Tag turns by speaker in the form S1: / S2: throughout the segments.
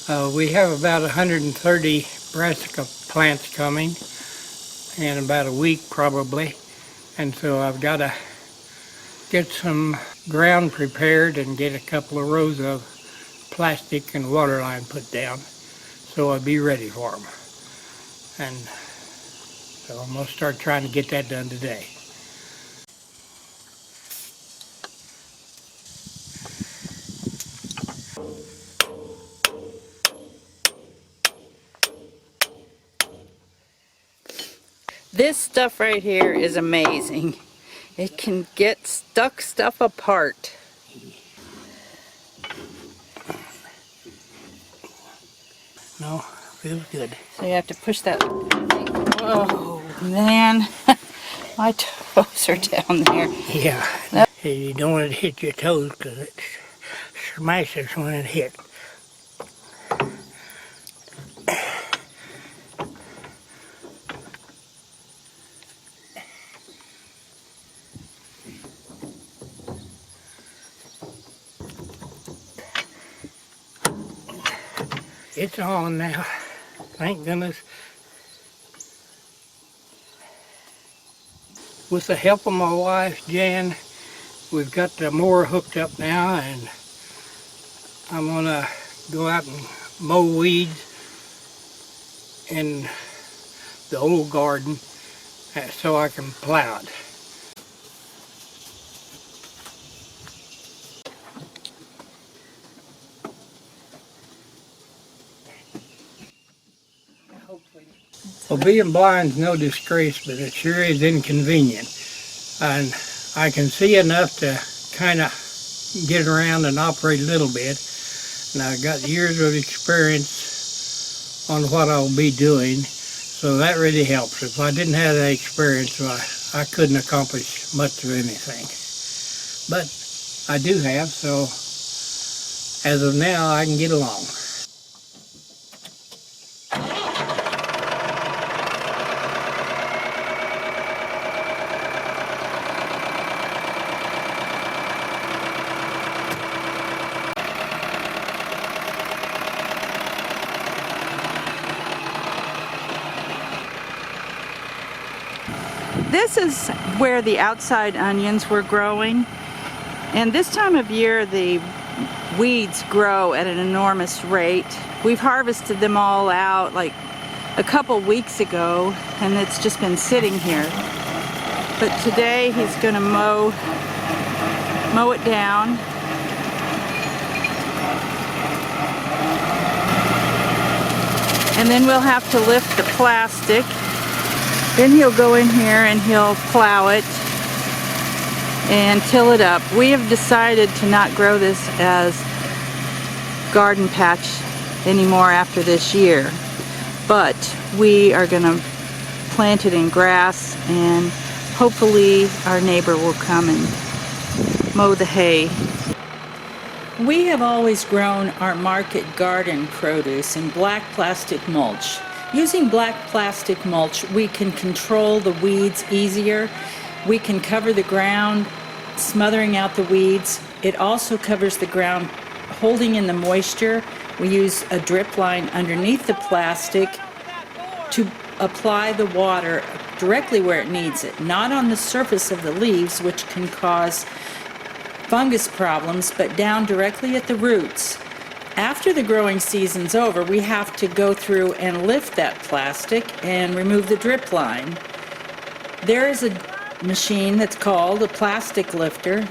S1: We have about 130 brassica plants coming in about a week probably, and so I've got to get some ground prepared and get a couple of rows of plastic and water line put down so I'll be ready for them. And so I'm going to start trying to get that done today.
S2: This stuff right here is amazing. It can get stuck stuff apart.
S1: No, feels good.
S2: So you have to push that. Whoa, man. My toes are down there.
S1: Yeah, you don't want it to hit your toes because it smashes when it hits. It's on now, thank goodness. With the help of my wife, Jan, we've got the mower hooked up now, and I'm gonna go out and mow weeds in the old garden so I can plow it. Well, being blind's no disgrace, but it sure is inconvenient. And I can see enough to kind of get around and operate a little bit. And I've got years of experience on what I'll be doing, so that really helps. If I didn't have that experience, I couldn't accomplish much of anything. But I do have, so as of now, I can get along.
S2: This is where the outside onions were growing, and this time of year the weeds grow at an enormous rate. We've harvested them all out like a couple weeks ago, and it's just been sitting here. But today he's going to mow it down. And then we'll have to lift the plastic. Then he'll go in here and he'll plow it and till it up. We have decided to not grow this as garden patch anymore after this year, but we are going to plant it in grass, and hopefully our neighbor will come and mow the hay. We have always grown our market garden produce in black plastic mulch. Using black plastic mulch, we can control the weeds easier. We can cover the ground, smothering out the weeds. It also covers the ground, holding in the moisture. We use a drip line underneath the plastic to apply the water directly where it needs it, not on the surface of the leaves, which can cause fungus problems, but down directly at the roots. After the growing season's over, we have to go through and lift that plastic and remove the drip line. There is a machine that's called a plastic lifter,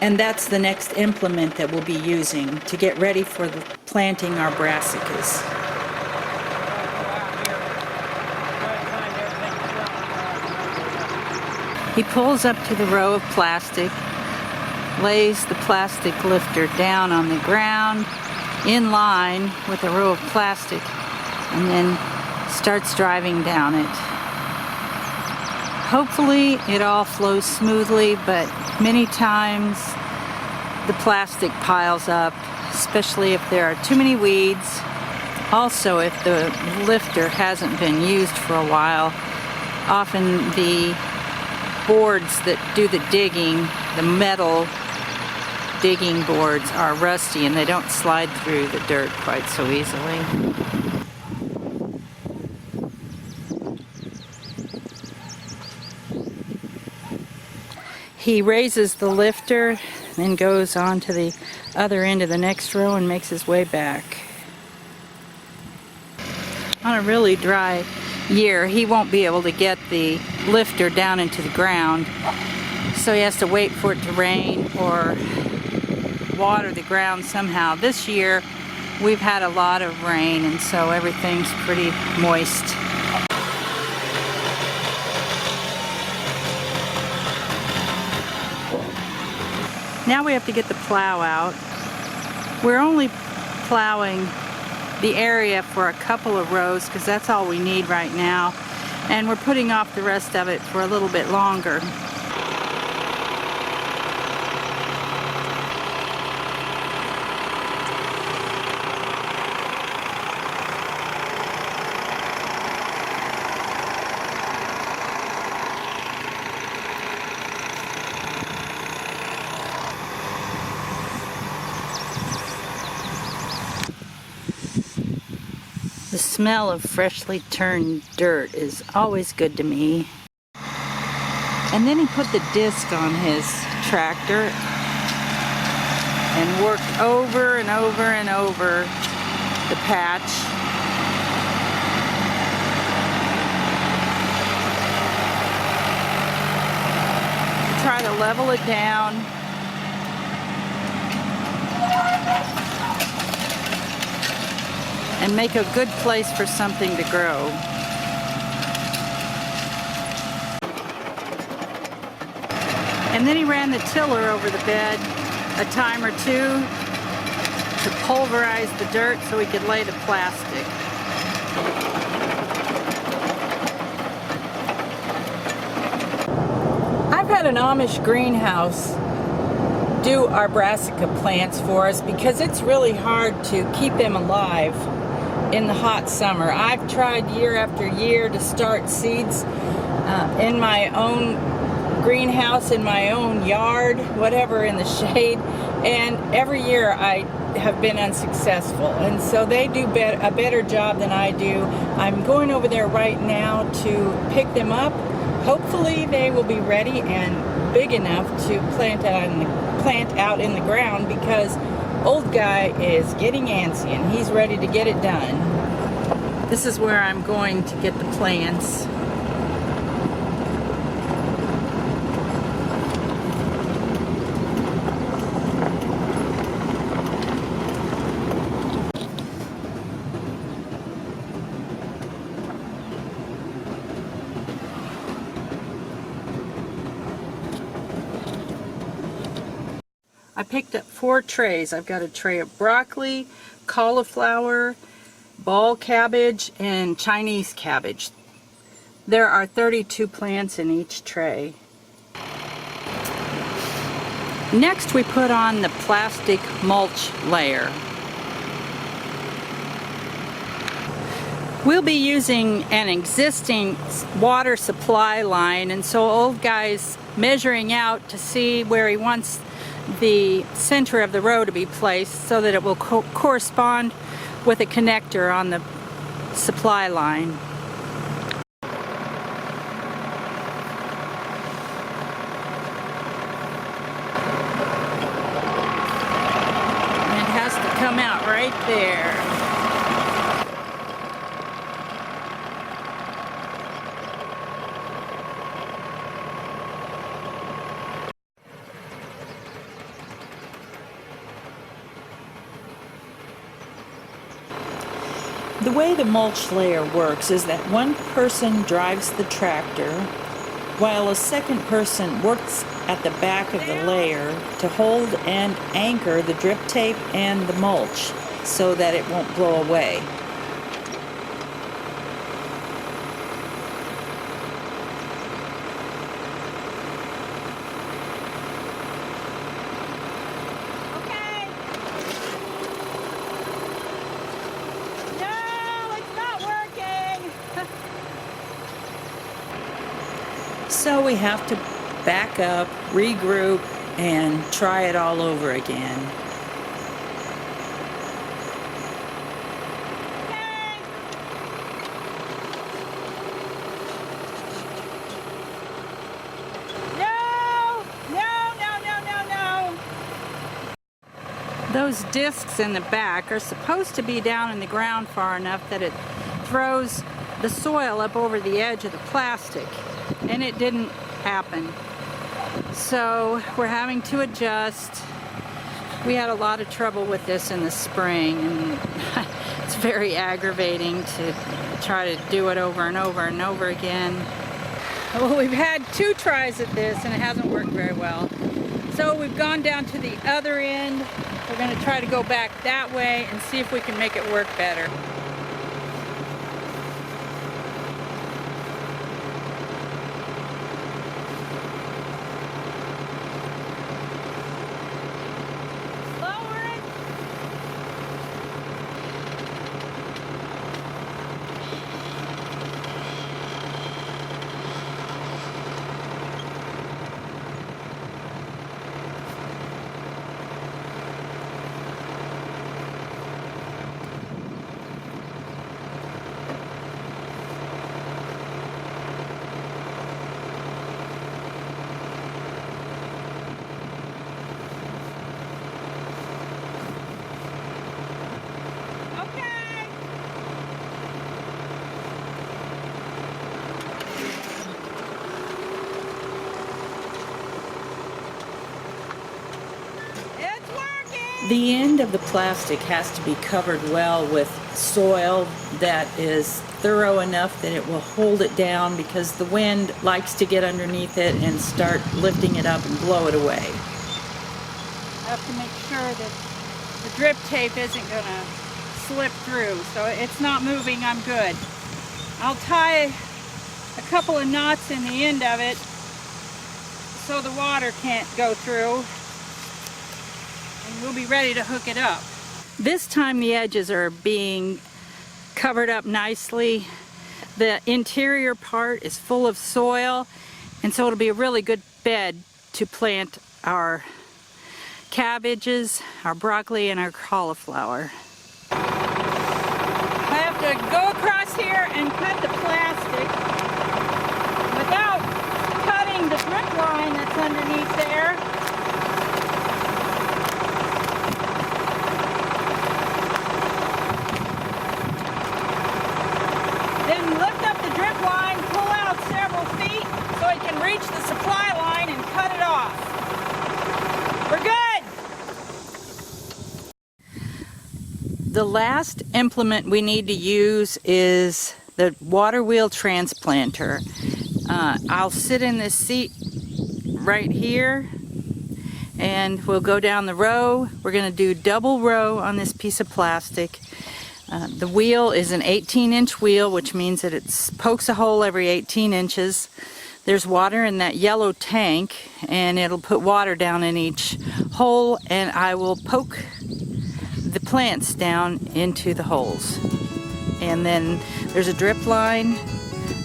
S2: and that's the next implement that we'll be using to get ready for planting our brassicas. He pulls up to the row of plastic, lays the plastic lifter down on the ground in line with a row of plastic, and then starts driving down it. Hopefully it all flows smoothly, but many times the plastic piles up, especially if there are too many weeds. Also, if the lifter hasn't been used for a while, often the boards that do the digging, the metal digging boards are rusty and they don't slide through the dirt quite so easily. He raises the lifter, then goes on to the other end of the next row and makes his way back. On a really dry year, he won't be able to get the lifter down into the ground, so he has to wait for it to rain or water the ground somehow. This year, we've had a lot of rain, and so everything's pretty moist. Now we have to get the plow out. We're only plowing the area for a couple of rows because that's all we need right now, and we're putting off the rest of it for a little bit longer. The smell of freshly turned dirt is always good to me. And then he put the disc on his tractor and worked over and over and over the patch. Try to level it down. And make a good place for something to grow. And then he ran the tiller over the bed a time or two to pulverize the dirt so he could lay the plastic. I've had an Amish greenhouse do our brassica plants for us because it's really hard to keep them alive in the hot summer. I've tried year after year to start seeds in my own greenhouse, in my own yard, whatever, in the shade, and every year I have been unsuccessful, and so they do a better job than I do. I'm going over there right now to pick them up. Hopefully they will be ready and big enough to plant out in the ground, because old guy is getting antsy and he's ready to get it done. This is where I'm going to get the plants. I picked up 4 trays. I've got a tray of broccoli, cauliflower, ball cabbage, and Chinese cabbage. There are 32 plants in each tray. Next, we put on the plastic mulch layer. We'll be using an existing water supply line, and so old guy's measuring out to see where he wants the center of the row to be placed so that it will correspond with a connector on the supply line. And it has to come out right there. The way the mulch layer works is that one person drives the tractor while a second person works at the back of the layer to hold and anchor the drip tape and the mulch so that it won't blow away. So we have to back up, regroup, and try it all over again. Those discs in the back are supposed to be down in the ground far enough that it throws the soil up over the edge of the plastic, and it didn't happen. So we're having to adjust. We had a lot of trouble with this in the spring, and it's very aggravating to try to do it over and over and over again. Well, we've had 2 tries at this and it hasn't worked very well. So we've gone down to the other end. We're going to try to go back that way and see if we can make it work better. The end of the plastic has to be covered well with soil that is thorough enough that it will hold it down, because the wind likes to get underneath it and start lifting it up and blow it away. I have to make sure that the drip tape isn't going to slip through. So it's not moving, I'm good. I'll tie a couple of knots in the end of it so the water can't go through. And we'll be ready to hook it up. This time the edges are being covered up nicely. The interior part is full of soil, and so it'll be a really good bed to plant our cabbages, our broccoli, and our cauliflower. I have to go across here and cut the plastic without cutting the drip line that's underneath there. Reach the supply line and cut it off. We're good! The last implement we need to use is the water wheel transplanter. I'll sit in this seat right here and we'll go down the row. We're going to do double row on this piece of plastic. The wheel is an 18-inch wheel, which means that it pokes a hole every 18 inches. There's water in that yellow tank, and it'll put water down in each hole, and I will poke the plants down into the holes. And then there's a drip line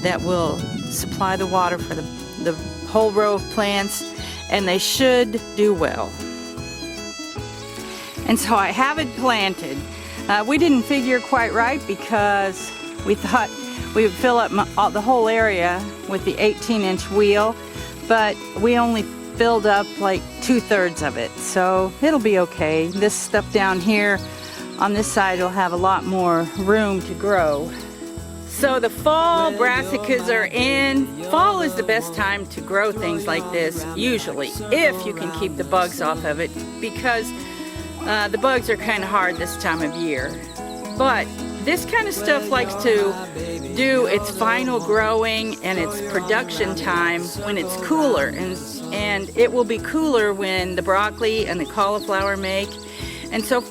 S2: that will supply the water for the whole row of plants, and they should do well. And so I have it planted. We didn't figure quite right because we thought we would fill up the whole area with the 18-inch wheel, but we only filled up like 2/3 of it, so it'll be okay. This stuff down here on this side will have a lot more room to grow. So the fall brassicas are in. Fall is the best time to grow things like this, usually, if you can keep the bugs off of it, because the bugs are kind of hard this time of year. But this kind of stuff likes to do its final growing and its production time when it's cooler, and it will be cooler when the broccoli and the cauliflower make. And so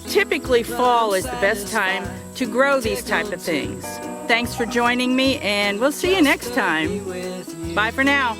S2: typically fall is the best time to grow these type of things. Thanks for joining me, and we'll see you next time. Bye for now.